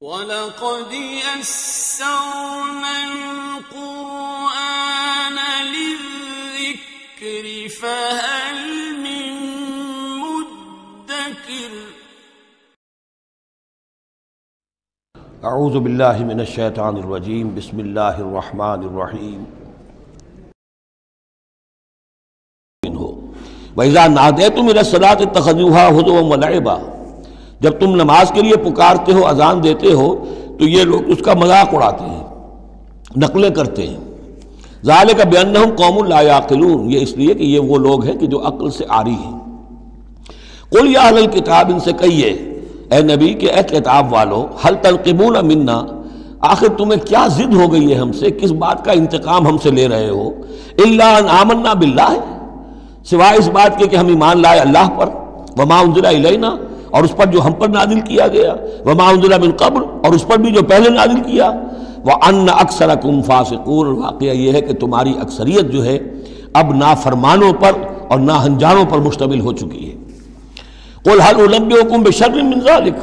وَلَقَدْ يَسَّرْنَا الْقُرْآنَ لِلذِّكْرِ فَهَلْ مِن مُّدَّكِرٍ اعوذ باللہ من الشیطان الرجیم بسم اللہ الرحمن الرحیم وَإِذَا نَادَيْتُمْ إِلَى الصَّلَاةِ اتَّخَذُوهَا هُزُوًا وَلَعِبًا، جب تم نماز کے لیے پکارتے ہو، اذان دیتے ہو، تو یہ لوگ اس کا مذاق اڑاتے ہیں، نقلیں کرتے ہیں۔ ذَلِكَ بِأَنَّهُمْ قَوْمٌ لَا يَعْقِلُونَ، یہ اس لیے کہ یہ وہ لوگ ہیں کہ جو عقل سے عاری ہیں۔ قُلْ يَا أَهْلَ الْكِتَابِ، ان سے کہیے اے نبی کہ اے کتاب والو، هَلْ تَنْقِمُونَ مِنَّا، آخر تمہیں کیا ضد ہو گئی ہے ہم سے، کس بات کا انتقام ہم سے لے رہے ہو؟ إِلَّا أَنْ آمَنَّا بِاللَّهِ، سوائے اس بات کے کہ ہم ایمان لائے اللہ پر، وما انزل الینا، اور اس پر جو ہم پر نازل کیا گیا، وما انزل من قبل، اور اس پر بھی جو پہلے نازل کیا، وان اکثرکم فاسقون، واقعہ یہ ہے کہ تمہاری اکثریت جو ہے اب نافرمانوں پر اور ناہنجاروں پر مشتمل ہو چکی ہے۔ قل هل انبئکم بشر من ذلک،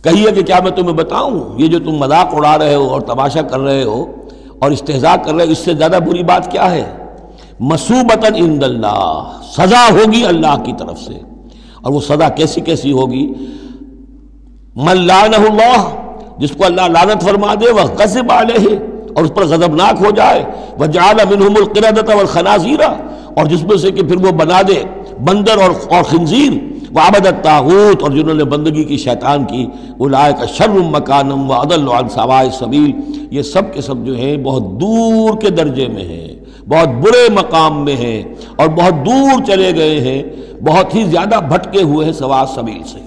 کہیے کہ کیا میں تمہیں بتاؤں یہ جو تم مذاق اڑا رہے ہو اور تماشا کر رہے ہو اور استہزاء کر رہے ہو، اس سے زیادہ بری بات کیا ہے؟ مصوبتاً عند اللہ، سزا ہوگی اللہ کی طرف سے، اور وہ سزا کیسی کیسی ہوگی؟ من لعنہ اللہ، جس کو اللہ لعنت فرما دے، وغضب علیہ، اور اس پر غضبناک ہو جائے، وجعل منہم القردۃ والخنازیر، اور جس میں سے کہ پھر وہ بنا دے بندر اور خنزیر، وعبد الطاغوت، اور جنہوں نے بندگی کی شیطان کی، اولئک شر مکانا واضل عن سواء السبیل، یہ سب کے سب جو ہیں بہت دور کے درجے میں ہیں، بہت برے مقام میں ہیں، اور بہت دور چلے گئے ہیں، بہت ہی زیادہ بھٹکے ہوئے ہیں سواء السبیل سے۔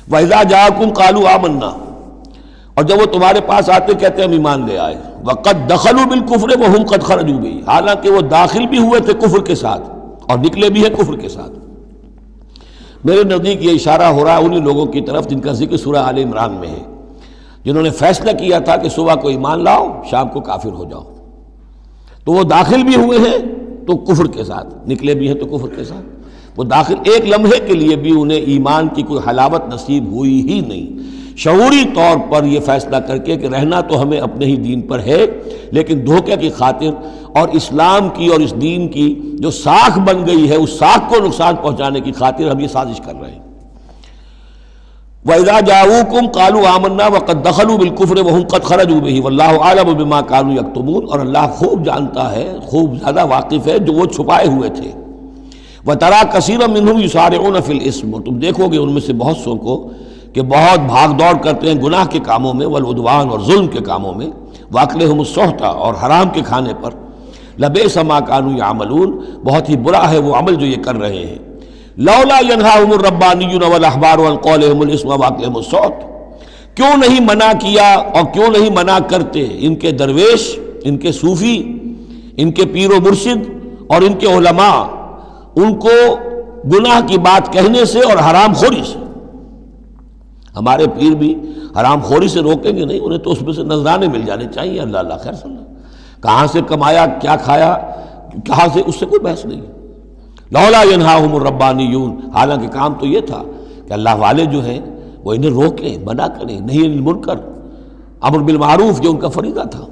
وَإِذَا جَاءَكُمْ قَالُوا آمَنَّا، اور جب وہ تمہارے پاس آتے کہتے ہیں ہم ایمان لے آئے، وَقَدْ دَخَلُوا بِالْكُفْرِ وَهُمْ قَدْ خَرَجُوا بِهِ، حالانکہ وہ داخل بھی ہوئے تھے کفر کے ساتھ اور نکلے بھی ہیں کفر کے ساتھ۔ میرے نزدیک یہ اشارہ ہو رہا ہے انہی لوگوں کی طرف جن کا ذکر سورہ آل عمران میں ہے، جنہوں نے فیصلہ کیا تھا کہ صبح کو ایمان لاؤ، شام کو کافر ہو جاؤ۔ تو وہ داخل بھی ہوئے ہیں تو کفر کے ساتھ، نکلے بھی ہیں تو کفر کے ساتھ۔ وہ داخل ایک لمحے کے لیے بھی انہیں ایمان کی کوئی حلاوت نصیب ہوئی ہی نہیں، شعوری طور پر یہ فیصلہ کر کے کہ رہنا تو ہمیں اپنے ہی دین پر ہے، لیکن دھوکے کی خاطر اور اسلام کی اور اس دین کی جو ساکھ بن گئی ہے اس ساکھ کو نقصان پہنچانے کی خاطر ہم یہ سازش کر رہے ہیں۔ وَإِذَا جَاءُوكُمْ قَالُوا آمَنَّا وَقَدْ دَخَلُوا بِالْكُفْرِ وَهُمْ قَدْ خَرَجُوا بِهِ وَاللَّهُ أَعْلَمُ بِمَا كَانُوا يَكْتُمُونَ، اور اللہ خوب جانتا ہے، خوب زیادہ واقف ہے جو وہ چھپائے ہوئے تھے۔ وَتَرَىٰ كَثِيرًا مِّنْهُمْ يُسَارِعُونَ فِي الْإِثْمِ، اور تم دیکھو گے ان میں سے بہت سو کو کہ بہت بھاگ دوڑ کرتے ہیں گناہ کے کاموں میں، والعدوان، اور ظلم کے کاموں میں، وَأَكْلِهِمُ السُّحْتَ، اور حرام کے کھانے پر، لَبِئْسَ مَا كَانُوا يَعْمَلُونَ، بہت ہی برا ہے وہ عمل جو یہ کر رہے ہیں۔ لولا ينهاهم الربانيون والاحبار عن قولهم الاسم واكلهم السحت، کیوں نہیں منع کیا اور کیوں نہیں منع کرتے ان کے درویش، ان کے صوفی، ان کے پیر و مرشد اور ان کے علماء ان کو گناہ کی بات کہنے سے اور حرام خوری سے۔ ہمارے پیر بھی حرام خوری سے روکیں گے نہیں، انہیں تو اس میں سے نذرانے مل جانے چاہیے، اللہ اللہ خیر سن، کہاں سے کمایا، کیا کھایا، کہاں سے، اس سے کوئی بحث نہیں۔ لولا ینہاہم الربانیون، حالانکہ کام تو یہ تھا کہ اللہ والے جو ہیں وہ انہیں روکیں، منع کریں، نہی عن المنکر، امر بالمعروف جو ان کا فریضہ تھا۔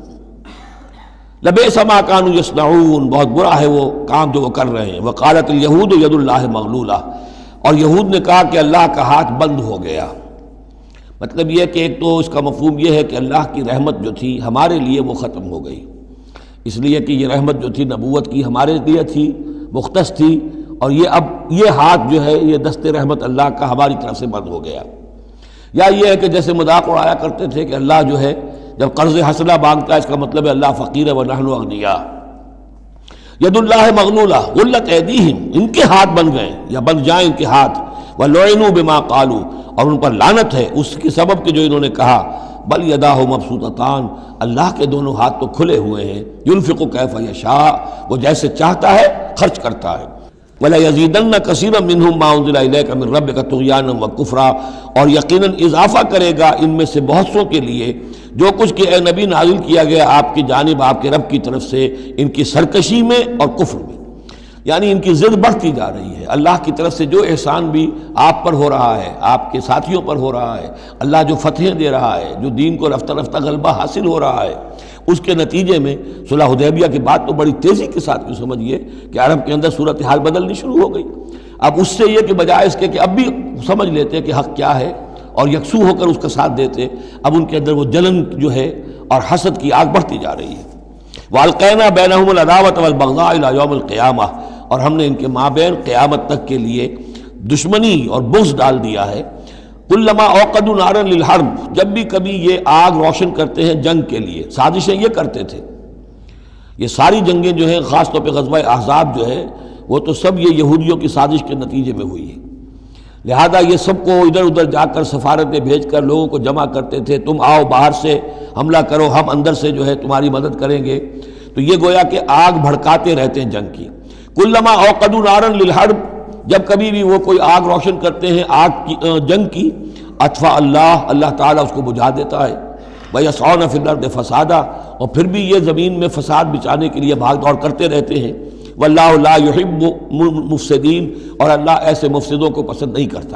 لبئس ما کانوا یصنعون، بہت برا ہے وہ کام جو وہ کر رہے ہیں۔ وقالت الیہود ید اللہ مغلولہ، اور یہود نے کہا کہ اللہ کا ہاتھ بند ہو گیا۔ مطلب یہ کہ ایک تو اس کا مفہوم یہ ہے کہ اللہ کی رحمت جو تھی ہمارے لیے وہ ختم ہو گئی، اس لیے کہ یہ رحمت جو تھی نبوت کی ہمارے لیے تھی، مختص تھی، اور یہ اب یہ ہاتھ جو ہے یہ دست رحمت اللہ کا ہماری طرف سے بند ہو گیا۔ یا یہ ہے کہ جیسے مذاق اڑایا کرتے تھے کہ اللہ جو ہے جب قرض حسنہ مانگتا ہے اس کا مطلب ہے اللہ فقیر ہے ونحن اغنیاء۔ ید اللہ مغلولہ غلت ایدیہم، ان کے ہاتھ بن گئے یا بن جائیں ان کے ہاتھ، ولعنوا بما قالوا، اور ان پر لعنت ہے اس کے سبب کہ جو انہوں نے کہا۔ بل یداہ مبسوطتان، اللہ کے دونوں ہاتھ تو کھلے ہوئے ہیں، ينفق کیف یشاء، وہ جیسے چاہتا ہے خرچ کرتا ہے۔ وَلَيَزِيدَنَّ كَثِيرًا مِّنْهُمْ مَا أُنزِلَ إِلَيْكَ مِن رَّبِّكَ طُغْيَانًا وَكُفْرًا، اور یقیناً اضافہ کرے گا ان میں سے بہت سو کے لیے جو کچھ کہ اے نبی نازل کیا گیا آپ کی جانب آپ کے رب کی طرف سے، ان کی سرکشی میں اور کفر میں۔ یعنی ان کی ضد بڑھتی جا رہی ہے۔ اللہ کی طرف سے جو احسان بھی آپ پر ہو رہا ہے، آپ کے ساتھیوں پر ہو رہا ہے، اللہ جو فتحیں دے رہا ہے، جو دین کو رفتہ رفتہ غلبہ حاصل ہو رہا ہے، اس کے نتیجے میں صلح حدیبیہ کے بعد تو بڑی تیزی کے ساتھ یہ سمجھیے کہ عرب کے اندر صورتحال بدلنی شروع ہو گئی۔ اب اس سے یہ کہ بجائے اس کے کہ اب بھی سمجھ لیتے کہ حق کیا ہے اور یکسو ہو کر اس کا ساتھ دیتے، اب ان کے اندر وہ جلن جو ہے اور حسد کی آگ بڑھتی جا رہی ہے۔ وَأَلْقَيْنَا بَيْنَهُمُ الْعَدَاوَةَ وَالْبَغْضَاءَ إِلَىٰ يَوْمِ الْقِيَامَةِ، اور ہم نے ان کے مابین قیامت تک کے لیے دشمنی اور بغض ڈال دیا ہے۔ كُلَّمَا أَوْقَدُوا نَارًا لِلْحَرْبِ، جب بھی کبھی یہ آگ روشن کرتے ہیں جنگ کے لیے، سازشیں یہ کرتے تھے۔ یہ ساری جنگیں جو ہیں، خاص طور پہ غزوہ احزاب جو ہے، وہ تو سب یہ یہودیوں کی سازش کے نتیجے میں ہوئی ہے۔ لہذا یہ سب کو ادھر ادھر جا کر سفارتیں بھیج کر لوگوں کو جمع کرتے تھے، تم آؤ باہر سے حملہ کرو، ہم اندر سے جو ہے تمہاری مدد کریں گے۔ تو یہ گویا کہ آگ بھڑکاتے رہتے ہیں جنگ کی۔ کلما اوقدوا نارا للحرب، جب کبھی بھی وہ کوئی آگ روشن کرتے ہیں آگ کی جنگ کی، اطفا اللہ تعالیٰ اس کو بجھا دیتا ہے۔ وَيَسْعَوْنَ فِي الْأَرْضِ فَسَادًا، اور پھر بھی یہ زمین میں فساد بچانے کے لیے بھاگ دوڑ کرتے رہتے ہیں۔ وَاللَّهُ لَا يُحِبُّ الْمُفْسِدِينَ، اور اللہ ایسے مفسدوں کو پسند نہیں کرتا۔